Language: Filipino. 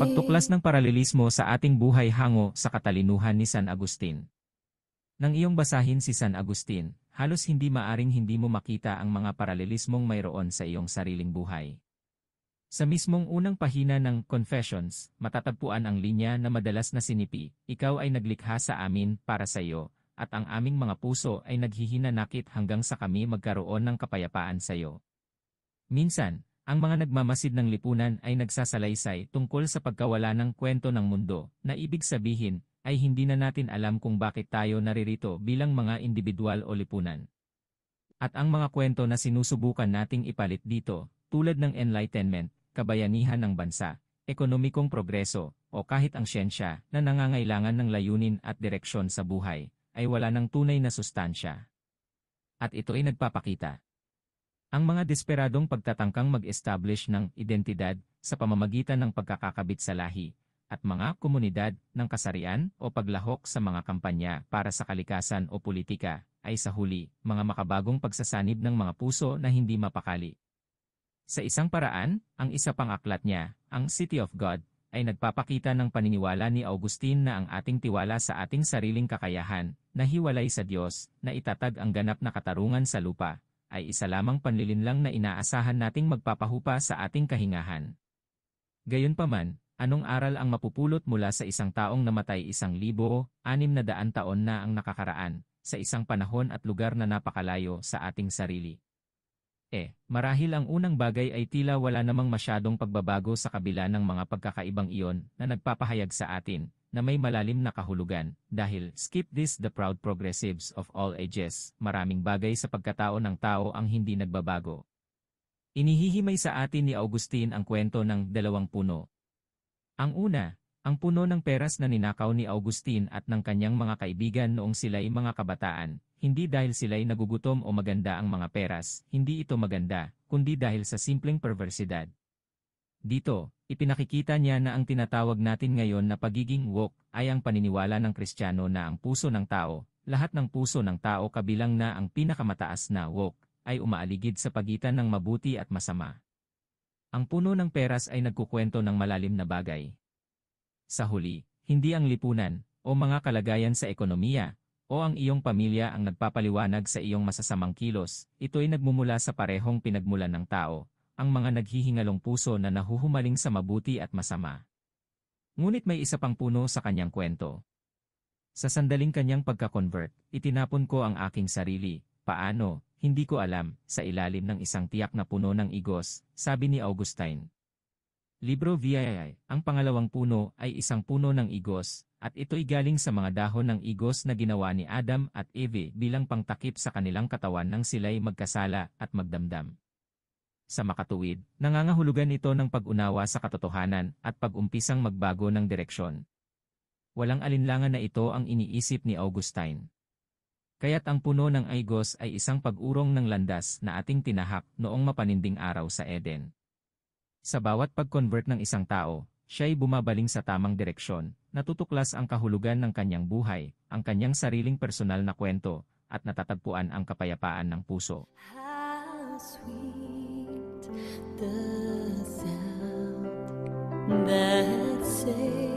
Pagtuklas ng paralelismo sa ating buhay hango sa katalinuhan ni San Agustin. Nang iyong basahin si San Agustin, halos hindi maaring hindi mo makita ang mga paralelismong mayroon sa iyong sariling buhay. Sa mismong unang pahina ng Confessions, matatagpuan ang linya na madalas na sinipi, "Ikaw ay naglikha sa amin para sa iyo, at ang aming mga puso ay naghihinanakit hanggang sa kami magkaroon ng kapayapaan sa iyo." Minsan, ang mga nagmamasid ng lipunan ay nagsasalaysay tungkol sa pagkawala ng kwento ng mundo, na ibig sabihin ay hindi na natin alam kung bakit tayo naririto bilang mga individual o lipunan. At ang mga kwento na sinusubukan nating ipalit dito, tulad ng enlightenment, kabayanihan ng bansa, ekonomikong progreso, o kahit ang siyensya na nangangailangan ng layunin at direksyon sa buhay, ay wala ng tunay na sustansya. At ito ay nagpapakita ang mga desperadong pagtatangkang mag-establish ng identidad sa pamamagitan ng pagkakakabit sa lahi, at mga komunidad ng kasarian o paglahok sa mga kampanya para sa kalikasan o politika, ay sa huli, mga makabagong pagsasanib ng mga puso na hindi mapakali. Sa isang paraan, ang isa pang aklat niya, ang City of God, ay nagpapakita ng paniniwala ni Augustine na ang ating tiwala sa ating sariling kakayahan, na hiwalay sa Diyos, na itatag ang ganap na katarungan sa lupa, ay isa lamang panlilinlang na inaasahan nating magpapahupa sa ating kahingahan. Gayunpaman, anong aral ang mapupulot mula sa isang taong namatay 1,600 taon na ang nakakaraan, sa isang panahon at lugar na napakalayo sa ating sarili? Marahil ang unang bagay ay tila wala namang masyadong pagbabago sa kabila ng mga pagkakaibang iyon na nagpapahayag sa atin, na may malalim na kahulugan, dahil skip this the proud progressives of all ages, maraming bagay sa pagkatao ng tao ang hindi nagbabago. Inihihimay sa atin ni Augustine ang kwento ng 2 puno. Ang una, ang puno ng peras na ninakaw ni Augustine at ng kanyang mga kaibigan noong sila'y mga kabataan, hindi dahil sila'y nagugutom o maganda ang mga peras, hindi ito maganda, kundi dahil sa simpleng perversidad. Dito, ipinakikita niya na ang tinatawag natin ngayon na pagiging woke ay ang paniniwala ng Kristiyano na ang puso ng tao, lahat ng puso ng tao kabilang na ang pinakamataas na woke, ay umaaligid sa pagitan ng mabuti at masama. Ang puno ng peras ay nagkukwento ng malalim na bagay. Sa huli, hindi ang lipunan, o mga kalagayan sa ekonomiya, o ang iyong pamilya ang nagpapaliwanag sa iyong masasamang kilos, ito'y nagmumula sa parehong pinagmulan ng tao, ang mga naghihingalong puso na nahuhumaling sa mabuti at masama. Ngunit may isa pang puno sa kanyang kwento. Sa sandaling kanyang pagka-convert, itinapon ko ang aking sarili. Paano? Hindi ko alam, sa ilalim ng isang tiyak na puno ng igos, sabi ni Augustine. Libro VII, ang pangalawang puno ay isang puno ng igos, at ito'y galing sa mga dahon ng igos na ginawa ni Adam at Eve bilang pangtakip sa kanilang katawan nang sila'y magkasala at magdamdam. Sa makatuwid, nangangahulugan ito ng pag-unawa sa katotohanan at pag-umpisang magbago ng direksyon. Walang alinlangan na ito ang iniisip ni Augustine. Kaya't ang puno ng igos ay isang pag-urong ng landas na ating tinahak noong mapaninding araw sa Eden. Sa bawat pag-convert ng isang tao, siya'y bumabaling sa tamang direksyon, natutuklas ang kahulugan ng kanyang buhay, ang kanyang sariling personal na kwento, at natatagpuan ang kapayapaan ng puso. How sweet the sound that saves